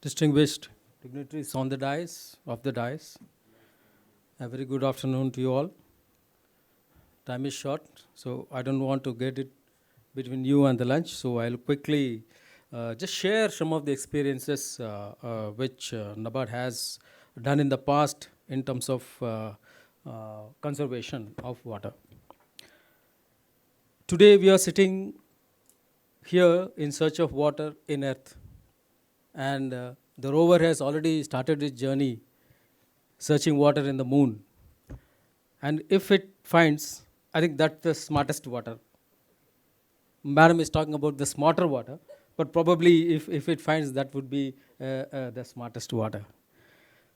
Distinguished dignitaries on the dais. A very good afternoon to you all. Time is short, so I don't want to get it between you and the lunch. So I'll quickly just share some of the experiences which NABARD has done in the past in terms of conservation of water. Today we are sitting here in search of water in Earth, and the rover has already started its journey searching water in the moon. And if it finds, I think that's the smartest water. Madam is talking about the smarter water, but probably if it finds, that would be the smartest water.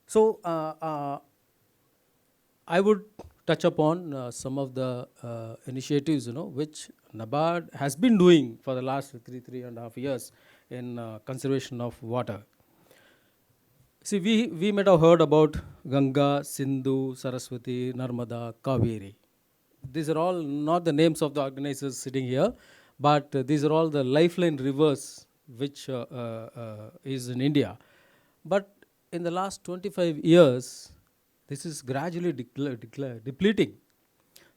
So I would touch upon some of the initiatives, which NABARD has been doing for the last three and a half years in conservation of water. See, we might have heard about Ganga, Sindhu, Saraswati, Narmada, Kaveri. These are all not the names of the organizers sitting here, but these are all the lifeline rivers which is in India. But in the last 25 years, this is gradually depleting.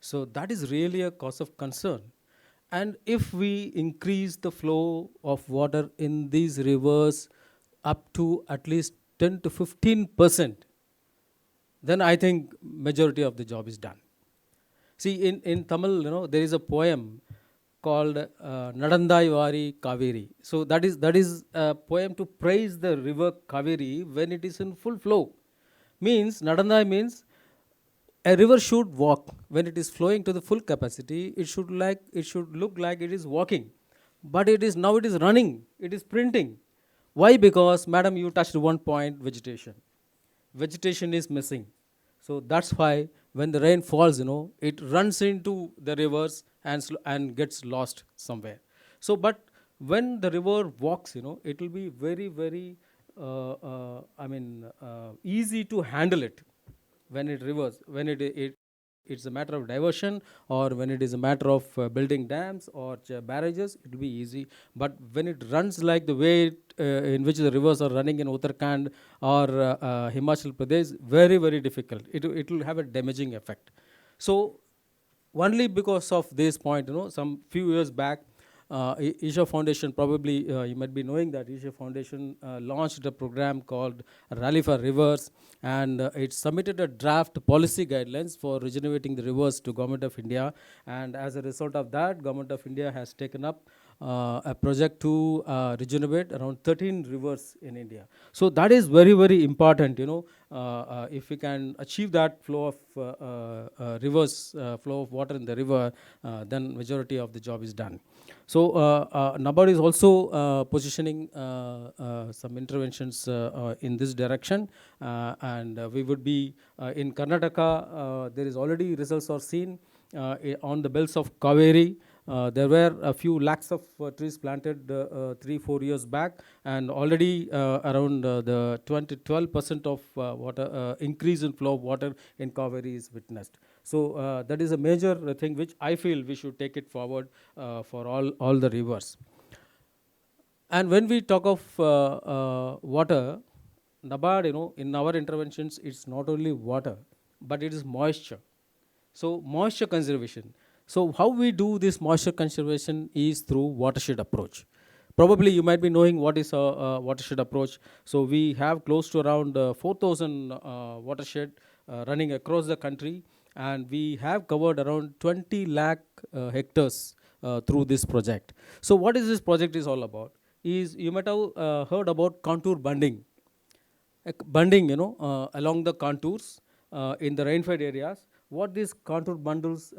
So that is really a cause of concern. And if we increase the flow of water in these rivers up to at least 10 to 15%, then I think majority of the job is done. See, in Tamil, there is a poem called Nadandai Vari Kaveri. So that is a poem to praise the river Kaveri when it is in full flow. Means Nadandai means a river should walk when it is flowing to the full capacity. It should look like it is walking, but it is running. It is sprinting. Why? Because, madam, you touched one point: vegetation. Vegetation is missing. So that's why when the rain falls, it runs into the rivers and gets lost somewhere. So, but when the river walks, it will be very, very, easy to handle it. When it's a matter of diversion, or when it is a matter of building dams or barrages, it will be easy. But when it runs like the way in which the rivers are running in Uttarakhand or Himachal Pradesh, very, very difficult. It will have a damaging effect. So only because of this point, some few years back, Isha Foundation, probably you might be knowing that Isha Foundation launched a program called Rally for Rivers, and it submitted a draft policy guidelines for regenerating the rivers to Government of India. And as a result of that, Government of India has taken up a project to regenerate around 13 rivers in India. So that is very, very important. If we can achieve that flow of rivers, flow of water in the river, then majority of the job is done. So NABARD is also positioning some interventions in this direction, and we would be in Karnataka. There is already results are seen on the belts of Kaveri. There were a few lakhs of trees planted 3-4 years back, and already around the 12% of water increase in flow of water in Kaveri is witnessed. So that is a major thing which I feel we should take it forward for all the rivers. And when we talk of water, NABARD, in our interventions, it's not only water, but it is moisture. So moisture conservation. So how we do this moisture conservation is through watershed approach. Probably you might be knowing what is a watershed approach. So we have close to around 4,000 watershed running across the country, and we have covered around 20 lakh hectares through this project. So what is this project is all about? Is you might have heard about contour bunding. Bunding, along the contours in the rainfed areas. What these contour bundles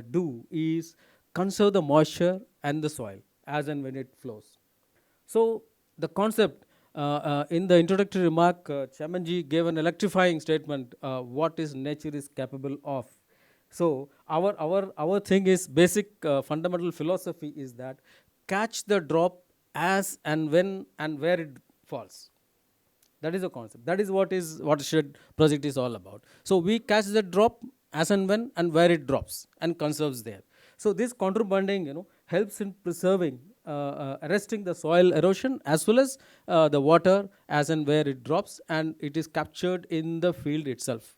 do is conserve the moisture and the soil as and when it flows. So the concept in the introductory remark, Chamanji gave an electrifying statement, what is nature is capable of. So our thing is basic fundamental philosophy is that catch the drop as and when and where it falls. That is the concept. That is what is watershed project is all about. So we catch the drop as and when and where it drops and conserves there. So this contour bunding, helps in preserving arresting the soil erosion as well as the water as and where it drops, and it is captured in the field itself.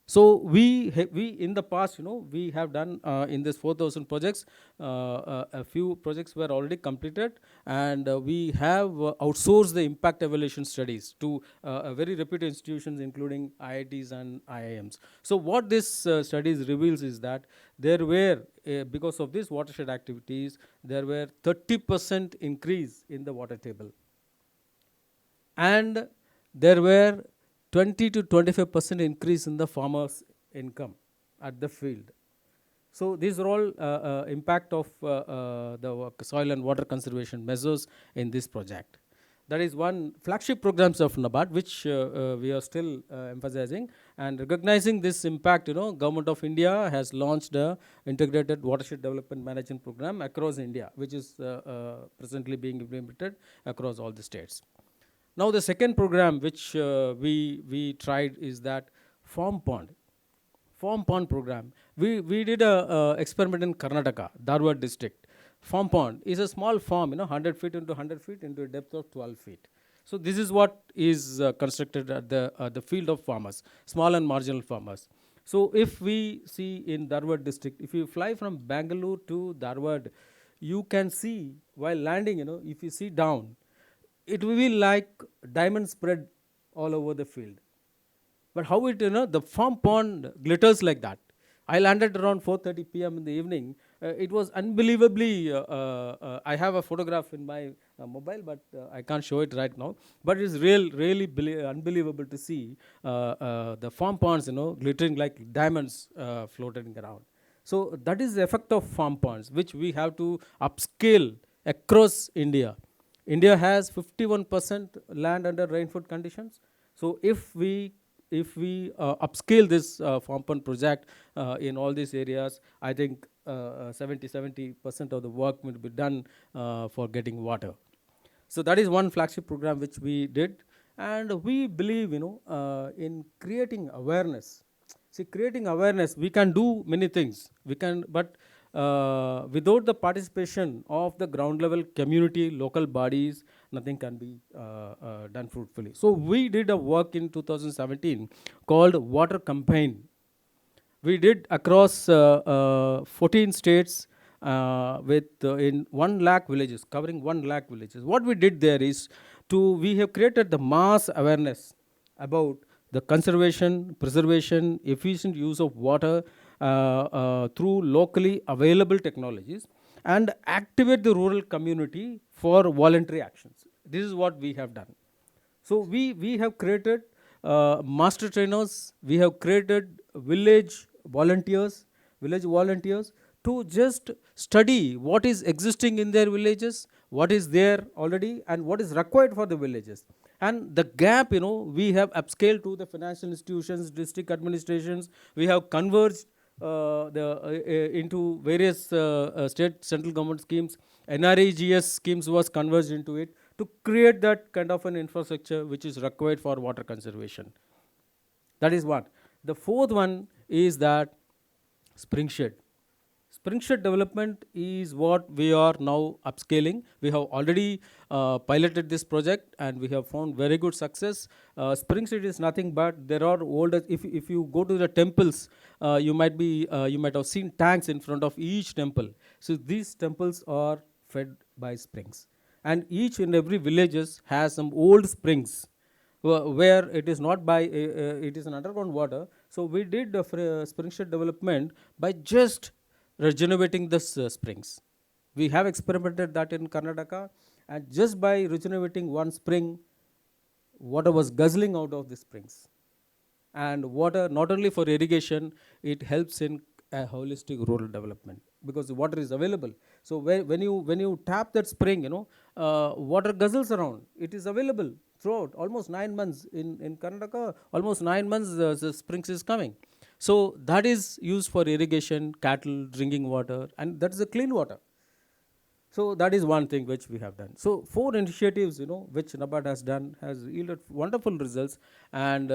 So we in the past, we have done in this 4,000 projects, a few projects were already completed, and we have outsourced the impact evaluation studies to very reputed institutions, including IITs and IIMs. So what this studies reveals is that there were, because of these watershed activities, there were 30% increase in the water table, and there were 20 to 25% increase in the farmers' income at the field. So these are all impact of the soil and water conservation measures in this project. That is one flagship programs of NABARD, which we are still emphasizing. And recognizing this impact, Government of India has launched a integrated watershed development management program across India, which is presently being implemented across all the states. Now the second program which we tried is that farm pond. Farm pond program. We did a experiment in Karnataka, Dharwad district. Farm pond is a small farm, 100 feet into 100 feet into a depth of 12 feet. So this is what is constructed at the field of farmers, small and marginal farmers. So if we see in Dharwad district, if you fly from Bangalore to Dharwad, you can see while landing, if you see down, it will be like diamond spread all over the field. But how it, the farm pond glitters like that. I landed around 4:30 p.m. in the evening. It was unbelievably. I have a photograph in my mobile, but I can't show it right now. But it's really unbelievable to see the farm ponds, glittering like diamonds floating around. So that is the effect of farm ponds, which we have to upscale across India. India has 51% land under rainford conditions. So if we upscale this farm pond project in all these areas, I think 70% of the work will be done for getting water. So that is one flagship program which we did, and we believe in creating awareness. See, creating awareness, we can do many things. We can, but without the participation of the ground level community, local bodies, nothing can be done fruitfully. So we did a work in 2017 called Water Campaign. We did across 14 states with in 1 lakh villages, covering 1 lakh villages. What we did there is we have created the mass awareness about the conservation, preservation, efficient use of water through locally available technologies, and activate the rural community for voluntary actions. This is what we have done. So we have created master trainers, we have created village volunteers to just study what is existing in their villages, what is there already, and what is required for the villages. And the gap, we have upscaled to the financial institutions, district administrations. We have converged into various state central government schemes. NREGS schemes was converged into it to create that kind of an infrastructure which is required for water conservation. That is one. The fourth one is that spring shed. Spring shed development is what we are now upscaling. We have already piloted this project and we have found very good success. Spring shed is nothing but there are old. If you go to the temples, you might have seen tanks in front of each temple. So these temples are fed by springs, and each and every villages has some old springs where it is not by it is an underground water. So we did spring shed development by just regenerating the springs. We have experimented that in Karnataka, and just by regenerating one spring, water was guzzling out of the springs. And water, not only for irrigation, it helps in a holistic rural development because the water is available. So when you tap that spring, water guzzles around. It is available throughout almost 9 months in Karnataka. Almost 9 months the springs is coming. So that is used for irrigation, cattle, drinking water, and that is a clean water. So that is one thing which we have done. So four initiatives, which NABARD has done has yielded wonderful results, and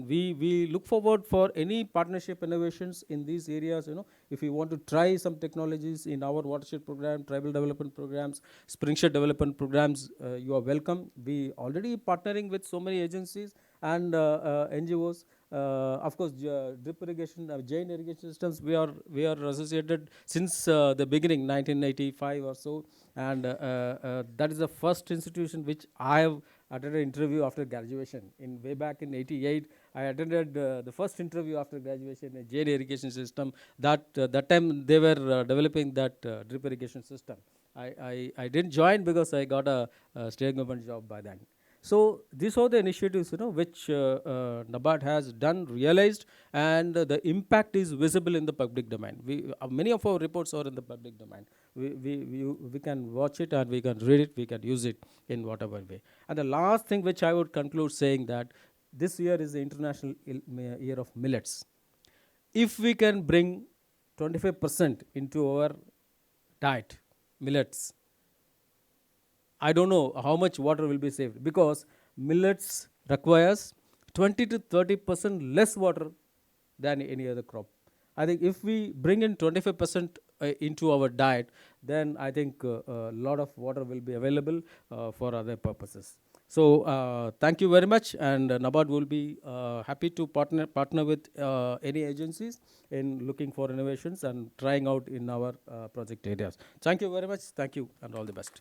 we look forward for any partnership innovations in these areas. If you want to try some technologies in our watershed program, tribal development programs, springshire development programs, you are welcome. We already partnering with so many agencies and NGOs. Of course, drip irrigation, Jain irrigation systems. We are associated since the beginning, 1985 or so, and that is the first institution which I have attended interview after graduation. In way back in '88, I attended the first interview after graduation in Jain irrigation system. That time they were developing that drip irrigation system. I didn't join because I got a state government job by then. So these are the initiatives, which NABARD has done, realized, and the impact is visible in the public domain. Many of our reports are in the public domain. We can watch it and we can read it, we can use it in whatever way. And the last thing which I would conclude saying that this year is the International Year of Millets. If we can bring 25% into our diet, millets, I don't know how much water will be saved, because millets requires 20 to 30% less water than any other crop. I think if we bring in 25% into our diet, then I think a lot of water will be available for other purposes. So thank you very much, and NABARD will be happy to partner with any agencies in looking for innovations and trying out in our project areas. Thank you very much. Thank you, and all the best.